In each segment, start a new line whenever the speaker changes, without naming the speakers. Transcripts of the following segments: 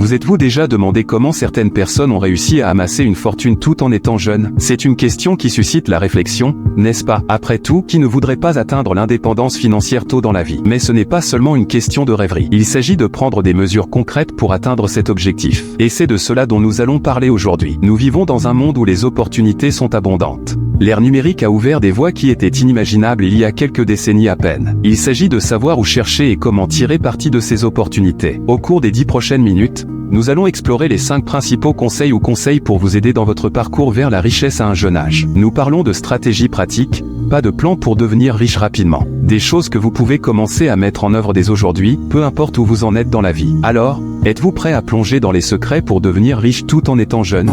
Vous êtes-vous déjà demandé comment certaines personnes ont réussi à amasser une fortune tout en étant jeunes? C'est une question qui suscite la réflexion, n'est-ce pas? Après tout, qui ne voudrait pas atteindre l'indépendance financière tôt dans la vie? Mais ce n'est pas seulement une question de rêverie. Il s'agit de prendre des mesures concrètes pour atteindre cet objectif. Et c'est de cela dont nous allons parler aujourd'hui. Nous vivons dans un monde où les opportunités sont abondantes. L'ère numérique a ouvert des voies qui étaient inimaginables il y a quelques décennies à peine. Il s'agit de savoir où chercher et comment tirer parti de ces opportunités. Au cours des 10 prochaines minutes, nous allons explorer les 5 principaux conseils pour vous aider dans votre parcours vers la richesse à un jeune âge. Nous parlons de stratégies pratiques, pas de plan pour devenir riche rapidement. Des choses que vous pouvez commencer à mettre en œuvre dès aujourd'hui, peu importe où vous en êtes dans la vie. Alors, êtes-vous prêt à plonger dans les secrets pour devenir riche tout en étant jeune?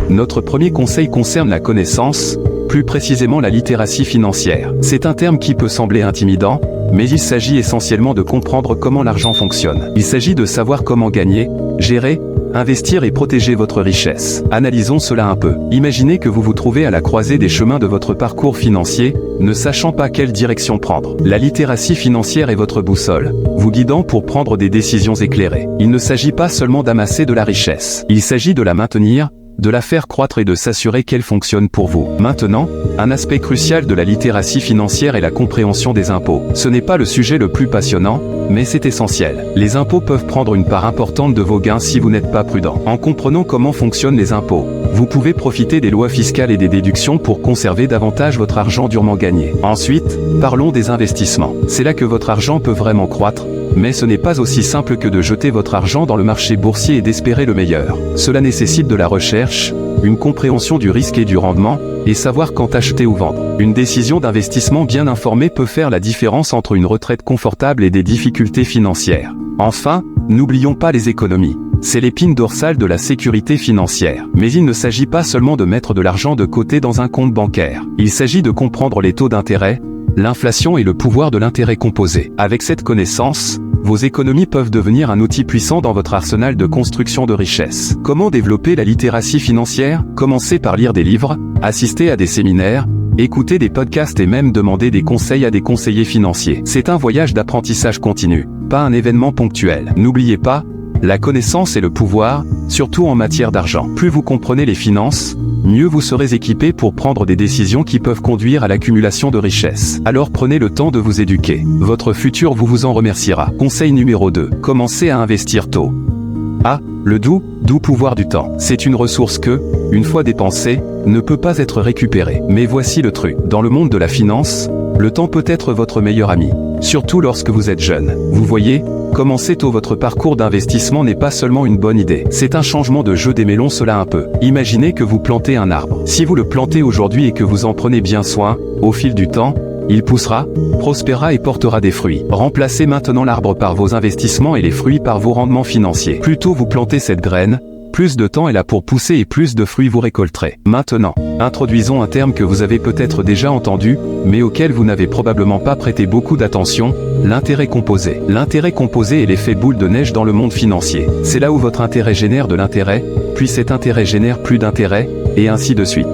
Notre premier conseil concerne la connaissance, plus précisément la littératie financière. C'est un terme qui peut sembler intimidant, mais il s'agit essentiellement de comprendre comment l'argent fonctionne. Il s'agit de savoir comment gagner, gérer, investir et protéger votre richesse. Analysons cela un peu. Imaginez que vous vous trouvez à la croisée des chemins de votre parcours financier, ne sachant pas quelle direction prendre. La littératie financière est votre boussole, vous guidant pour prendre des décisions éclairées. Il ne s'agit pas seulement d'amasser de la richesse. Il s'agit de la maintenir, de la faire croître et de s'assurer qu'elle fonctionne pour vous. Maintenant, un aspect crucial de la littératie financière est la compréhension des impôts. Ce n'est pas le sujet le plus passionnant, mais c'est essentiel. Les impôts peuvent prendre une part importante de vos gains si vous n'êtes pas prudent. En comprenant comment fonctionnent les impôts, vous pouvez profiter des lois fiscales et des déductions pour conserver davantage votre argent durement gagné. Ensuite, parlons des investissements. C'est là que votre argent peut vraiment croître, mais ce n'est pas aussi simple que de jeter votre argent dans le marché boursier et d'espérer le meilleur. Cela nécessite de la recherche, une compréhension du risque et du rendement, et savoir quand acheter ou vendre. Une décision d'investissement bien informée peut faire la différence entre une retraite confortable et des difficultés financières. Enfin, n'oublions pas les économies. C'est l'épine dorsale de la sécurité financière. Mais il ne s'agit pas seulement de mettre de l'argent de côté dans un compte bancaire. Il s'agit de comprendre les taux d'intérêt, l'inflation et le pouvoir de l'intérêt composé. Avec cette connaissance, vos économies peuvent devenir un outil puissant dans votre arsenal de construction de richesse. Comment développer la littératie financière? Commencez par lire des livres, assister à des séminaires, écouter des podcasts et même demander des conseils à des conseillers financiers. C'est un voyage d'apprentissage continu, pas un événement ponctuel. N'oubliez pas, la connaissance et le pouvoir, surtout en matière d'argent. Plus vous comprenez les finances, mieux vous serez équipé pour prendre des décisions qui peuvent conduire à l'accumulation de richesses. Alors prenez le temps de vous éduquer. Votre futur vous en remerciera. Conseil numéro 2. Commencez à investir tôt. Le doux pouvoir du temps. C'est une ressource que, une fois dépensée, ne peut pas être récupérée. Mais voici le truc. Dans le monde de la finance, le temps peut être votre meilleur ami. Surtout lorsque vous êtes jeune. Vous voyez, commencer tôt votre parcours d'investissement n'est pas seulement une bonne idée. C'est un changement de jeu. Démêlons cela un peu. Imaginez que vous plantez un arbre. Si vous le plantez aujourd'hui et que vous en prenez bien soin, au fil du temps, il poussera, prospérera et portera des fruits. Remplacez maintenant l'arbre par vos investissements et les fruits par vos rendements financiers. Plus tôt vous plantez cette graine, plus de temps est là pour pousser et plus de fruits vous récolterez. Maintenant, introduisons un terme que vous avez peut-être déjà entendu, mais auquel vous n'avez probablement pas prêté beaucoup d'attention, l'intérêt composé. L'intérêt composé est l'effet boule de neige dans le monde financier. C'est là où votre intérêt génère de l'intérêt, puis cet intérêt génère plus d'intérêt, et ainsi de suite.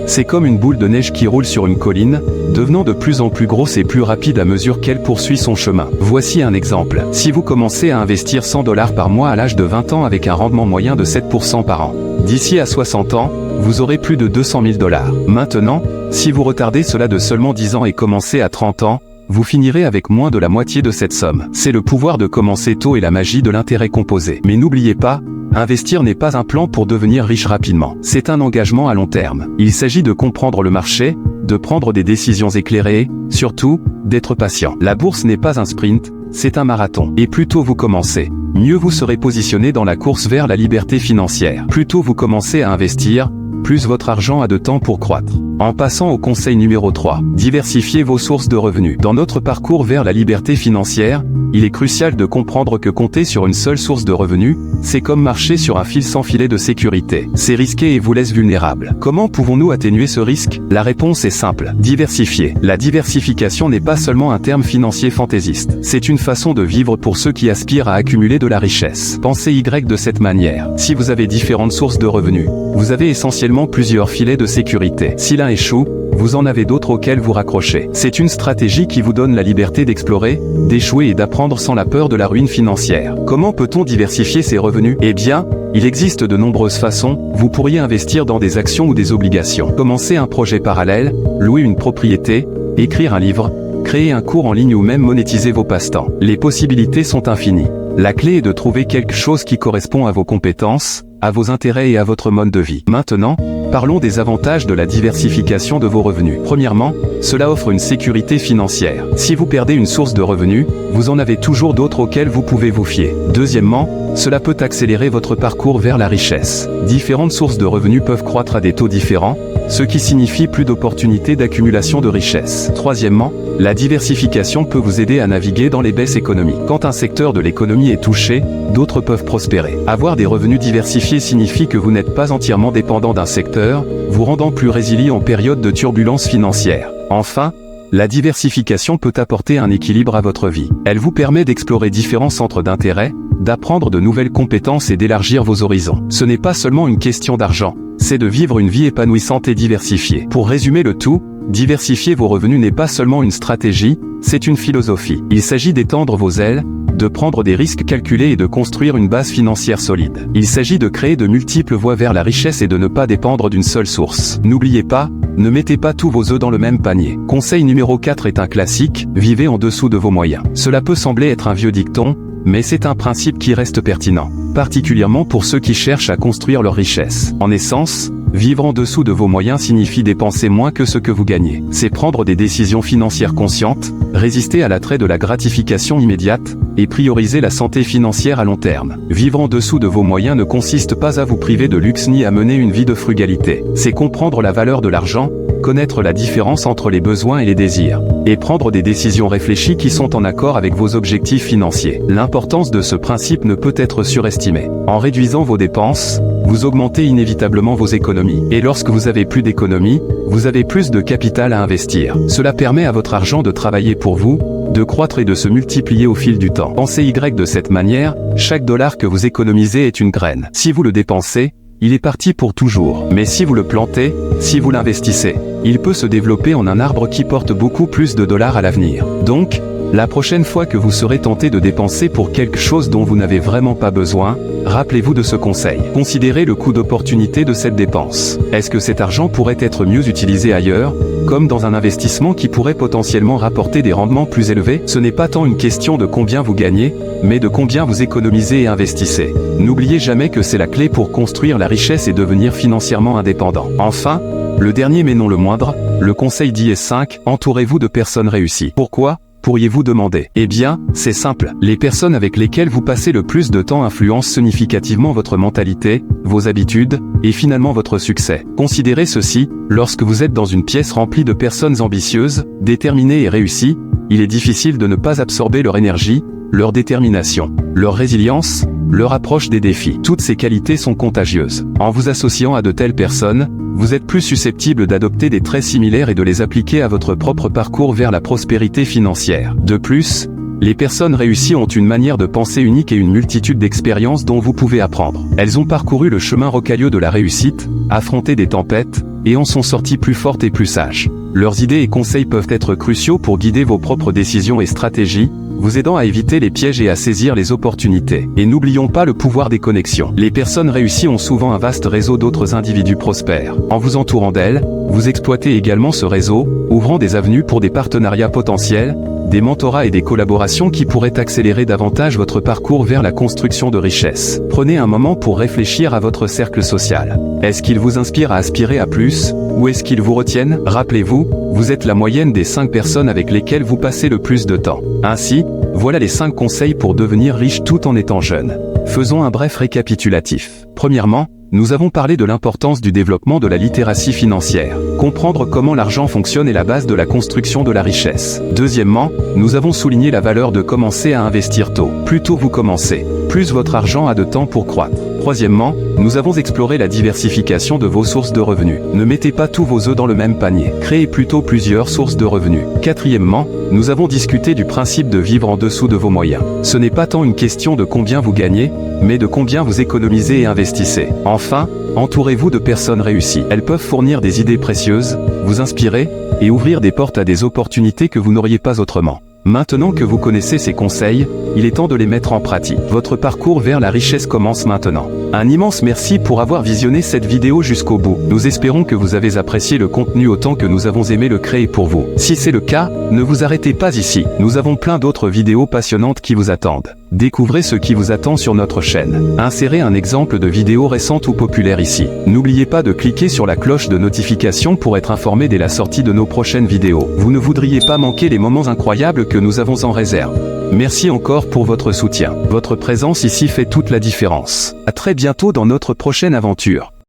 C'est comme une boule de neige qui roule sur une colline, devenant de plus en plus grosse et plus rapide à mesure qu'elle poursuit son chemin. Voici un exemple. Si vous commencez à investir $100 par mois à l'âge de 20 ans avec un rendement moyen de 7% par an, d'ici à 60 ans, vous aurez plus de $200 000. Maintenant, si vous retardez cela de seulement 10 ans et commencez à 30 ans, vous finirez avec moins de la moitié de cette somme. C'est le pouvoir de commencer tôt et la magie de l'intérêt composé. Mais n'oubliez pas, investir n'est pas un plan pour devenir riche rapidement. C'est un engagement à long terme. Il s'agit de comprendre le marché, de prendre des décisions éclairées, surtout, d'être patient. La bourse n'est pas un sprint, c'est un marathon. Et plus tôt vous commencez, mieux vous serez positionné dans la course vers la liberté financière. Plus tôt vous commencez à investir, plus votre argent a de temps pour croître. En passant au conseil numéro 3, diversifiez vos sources de revenus. Dans notre parcours vers la liberté financière, il est crucial de comprendre que compter sur une seule source de revenus, c'est comme marcher sur un fil sans filet de sécurité. C'est risqué et vous laisse vulnérable. Comment pouvons-nous atténuer ce risque? La réponse est simple. Diversifier. La diversification n'est pas seulement un terme financier fantaisiste. C'est une façon de vivre pour ceux qui aspirent à accumuler de la richesse. Pensez de cette manière. Si vous avez différentes sources de revenus, vous avez essentiellement potentiellement plusieurs filets de sécurité. Si l'un échoue, vous en avez d'autres auxquels vous raccrochez. C'est une stratégie qui vous donne la liberté d'explorer, d'échouer et d'apprendre sans la peur de la ruine financière. Comment peut-on diversifier ses revenus? Eh bien, il existe de nombreuses façons. Vous pourriez investir dans des actions ou des obligations, commencer un projet parallèle, louer une propriété, écrire un livre, créer un cours en ligne ou même monétiser vos passe-temps. Les possibilités sont infinies. La clé est de trouver quelque chose qui correspond à vos compétences, à vos intérêts et à votre mode de vie. Maintenant, parlons des avantages de la diversification de vos revenus. Premièrement, cela offre une sécurité financière. Si vous perdez une source de revenus, vous en avez toujours d'autres auxquelles vous pouvez vous fier. Deuxièmement, cela peut accélérer votre parcours vers la richesse. Différentes sources de revenus peuvent croître à des taux différents, ce qui signifie plus d'opportunités d'accumulation de richesse. Troisièmement, la diversification peut vous aider à naviguer dans les baisses économiques. Quand un secteur de l'économie est touché, d'autres peuvent prospérer. Avoir des revenus diversifiés signifie que vous n'êtes pas entièrement dépendant d'un secteur, vous rendant plus résilient en période de turbulence financière. Enfin, la diversification peut apporter un équilibre à votre vie. Elle vous permet d'explorer différents centres d'intérêt, d'apprendre de nouvelles compétences et d'élargir vos horizons. Ce n'est pas seulement une question d'argent, c'est de vivre une vie épanouissante et diversifiée. Pour résumer le tout, diversifier vos revenus n'est pas seulement une stratégie, c'est une philosophie. Il s'agit d'étendre vos ailes, de prendre des risques calculés et de construire une base financière solide. Il s'agit de créer de multiples voies vers la richesse et de ne pas dépendre d'une seule source. N'oubliez pas, ne mettez pas tous vos œufs dans le même panier. Conseil numéro 4 est un classique, vivez en dessous de vos moyens. Cela peut sembler être un vieux dicton, mais c'est un principe qui reste pertinent, particulièrement pour ceux qui cherchent à construire leur richesse. En essence, vivre en dessous de vos moyens signifie dépenser moins que ce que vous gagnez. C'est prendre des décisions financières conscientes, résister à l'attrait de la gratification immédiate, et prioriser la santé financière à long terme. Vivre en dessous de vos moyens ne consiste pas à vous priver de luxe ni à mener une vie de frugalité. C'est comprendre la valeur de l'argent, connaître la différence entre les besoins et les désirs, et prendre des décisions réfléchies qui sont en accord avec vos objectifs financiers. L'importance de ce principe ne peut être surestimée. En réduisant vos dépenses, vous augmentez inévitablement vos économies. Et lorsque vous avez plus d'économies, vous avez plus de capital à investir. Cela permet à votre argent de travailler pour vous, de croître et de se multiplier au fil du temps. Pensez Y de cette manière, chaque dollar que vous économisez est une graine. Si vous le dépensez, il est parti pour toujours. Mais si vous le plantez, si vous l'investissez, il peut se développer en un arbre qui porte beaucoup plus de dollars à l'avenir. Donc, la prochaine fois que vous serez tenté de dépenser pour quelque chose dont vous n'avez vraiment pas besoin, rappelez-vous de ce conseil. Considérez le coût d'opportunité de cette dépense. Est-ce que cet argent pourrait être mieux utilisé ailleurs, comme dans un investissement qui pourrait potentiellement rapporter des rendements plus élevés? Ce n'est pas tant une question de combien vous gagnez, mais de combien vous économisez et investissez. N'oubliez jamais que c'est la clé pour construire la richesse et devenir financièrement indépendant. Enfin, le dernier mais non le moindre, le conseil d'IS5, entourez-vous de personnes réussies. Pourquoi ? Pourriez-vous demander? Eh bien, c'est simple. Les personnes avec lesquelles vous passez le plus de temps influencent significativement votre mentalité, vos habitudes, et finalement votre succès. Considérez ceci, lorsque vous êtes dans une pièce remplie de personnes ambitieuses, déterminées et réussies, il est difficile de ne pas absorber leur énergie, leur détermination, leur résilience, leur approche des défis. Toutes ces qualités sont contagieuses. En vous associant à de telles personnes, vous êtes plus susceptible d'adopter des traits similaires et de les appliquer à votre propre parcours vers la prospérité financière. De plus, les personnes réussies ont une manière de penser unique et une multitude d'expériences dont vous pouvez apprendre. Elles ont parcouru le chemin rocailleux de la réussite, affronté des tempêtes, et en sont sorties plus fortes et plus sages. Leurs idées et conseils peuvent être cruciaux pour guider vos propres décisions et stratégies, vous aidant à éviter les pièges et à saisir les opportunités. Et n'oublions pas le pouvoir des connexions. Les personnes réussies ont souvent un vaste réseau d'autres individus prospères. En vous entourant d'elles, vous exploitez également ce réseau, ouvrant des avenues pour des partenariats potentiels, des mentorats et des collaborations qui pourraient accélérer davantage votre parcours vers la construction de richesses. Prenez un moment pour réfléchir à votre cercle social. Est-ce qu'il vous inspire à aspirer à plus, ou est-ce qu'il vous retiennent? Rappelez-vous, vous êtes la moyenne des 5 personnes avec lesquelles vous passez le plus de temps. Ainsi, voilà les 5 conseils pour devenir riche tout en étant jeune. Faisons un bref récapitulatif. Premièrement, nous avons parlé de l'importance du développement de la littératie financière. Comprendre comment l'argent fonctionne est la base de la construction de la richesse. Deuxièmement, nous avons souligné la valeur de commencer à investir tôt. Plus tôt vous commencez, plus votre argent a de temps pour croître. Troisièmement, nous avons exploré la diversification de vos sources de revenus. Ne mettez pas tous vos œufs dans le même panier. Créez plutôt plusieurs sources de revenus. Quatrièmement, nous avons discuté du principe de vivre en dessous de vos moyens. Ce n'est pas tant une question de combien vous gagnez, mais de combien vous économisez et investissez. Enfin, entourez-vous de personnes réussies. Elles peuvent fournir des idées précieuses, vous inspirer, et ouvrir des portes à des opportunités que vous n'auriez pas autrement. Maintenant que vous connaissez ces conseils, il est temps de les mettre en pratique. Votre parcours vers la richesse commence maintenant. Un immense merci pour avoir visionné cette vidéo jusqu'au bout. Nous espérons que vous avez apprécié le contenu autant que nous avons aimé le créer pour vous. Si c'est le cas, ne vous arrêtez pas ici. Nous avons plein d'autres vidéos passionnantes qui vous attendent. Découvrez ce qui vous attend sur notre chaîne. Insérez un exemple de vidéo récente ou populaire ici. N'oubliez pas de cliquer sur la cloche de notification pour être informé dès la sortie de nos prochaines vidéos. Vous ne voudriez pas manquer les moments incroyables que nous avons en réserve. Merci encore pour votre soutien. Votre présence ici fait toute la différence. À très bientôt dans notre prochaine aventure.